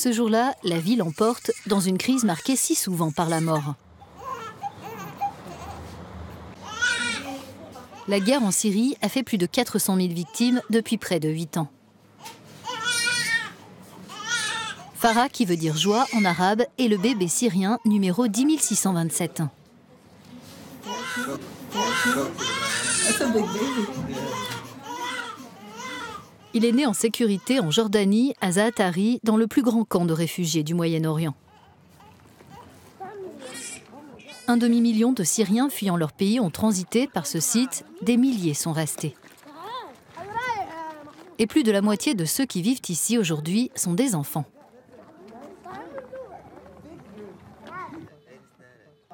Ce jour-là, la vie l'emporte dans une crise marquée si souvent par la mort. La guerre en Syrie a fait plus de 400 000 victimes depuis près de 8 ans. Farah, qui veut dire joie en arabe, est le bébé syrien numéro 10 627. Il est né en sécurité en Jordanie, à Zaatari, dans le plus grand camp de réfugiés du Moyen-Orient. 1 demi-million de Syriens fuyant leur pays ont transité par ce site, des milliers sont restés. Et plus de la moitié de ceux qui vivent ici aujourd'hui sont des enfants.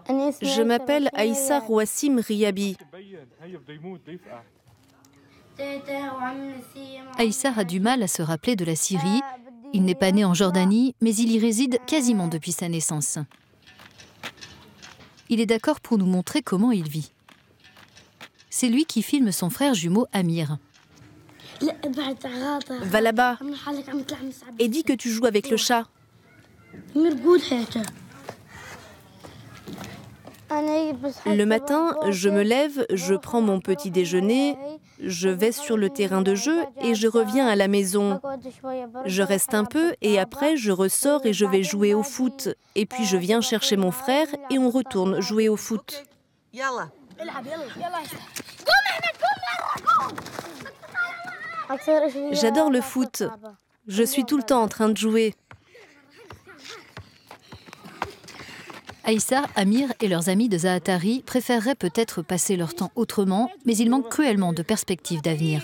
Je m'appelle Aïssa Rouassim Riabi. Aïssa a du mal à se rappeler de la Syrie. Il n'est pas né en Jordanie, mais il y réside quasiment depuis sa naissance. Il est d'accord pour nous montrer comment il vit. C'est lui qui filme son frère jumeau Amir. Va là-bas et dis que tu joues avec le chat. Le matin, je me lève, je prends mon petit déjeuner, je vais sur le terrain de jeu et je reviens à la maison. Je reste un peu et après je ressors et je vais jouer au foot. Et puis je viens chercher mon frère et on retourne jouer au foot. J'adore le foot. Je suis tout le temps en train de jouer. Aïssa, Amir et leurs amis de Zaatari préféreraient peut-être passer leur temps autrement, mais ils manquent cruellement de perspectives d'avenir.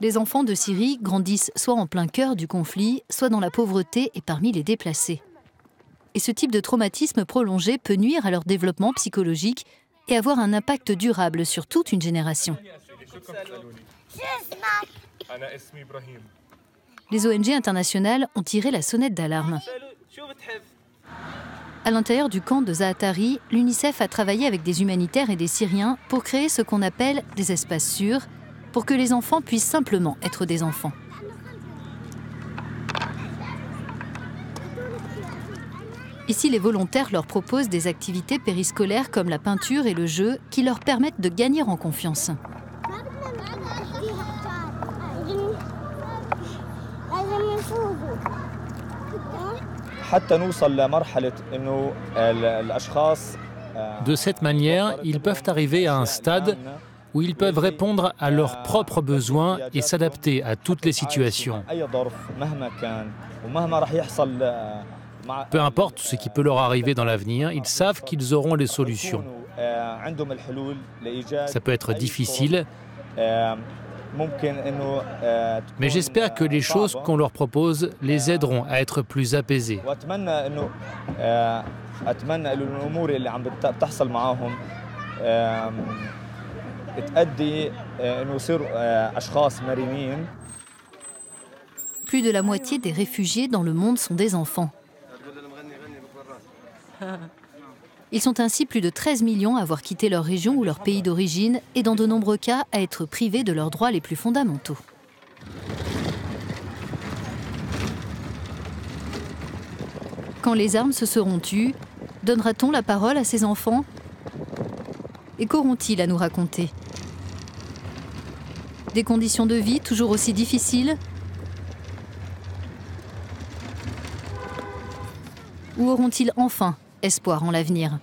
Les enfants de Syrie grandissent soit en plein cœur du conflit, soit dans la pauvreté et parmi les déplacés. Et ce type de traumatisme prolongé peut nuire à leur développement psychologique et avoir un impact durable sur toute une génération. Les ONG internationales ont tiré la sonnette d'alarme. À l'intérieur du camp de Zaatari, l'UNICEF a travaillé avec des humanitaires et des Syriens pour créer ce qu'on appelle des espaces sûrs, pour que les enfants puissent simplement être des enfants. Ici, les volontaires leur proposent des activités périscolaires comme la peinture et le jeu qui leur permettent de gagner en confiance. De cette manière, ils peuvent arriver à un stade où ils peuvent répondre à leurs propres besoins et s'adapter à toutes les situations. Peu importe ce qui peut leur arriver dans l'avenir, ils savent qu'ils auront les solutions. Ça peut être difficile, mais j'espère que les choses qu'on leur propose les aideront à être plus apaisés. Plus de la moitié des réfugiés dans le monde sont des enfants. Ils sont ainsi plus de 13 millions à avoir quitté leur région ou leur pays d'origine et dans de nombreux cas à être privés de leurs droits les plus fondamentaux. Quand les armes se seront tues, donnera-t-on la parole à ces enfants? Et qu'auront-ils à nous raconter? Des conditions de vie toujours aussi difficiles? Ou auront-ils enfin espoir en l'avenir?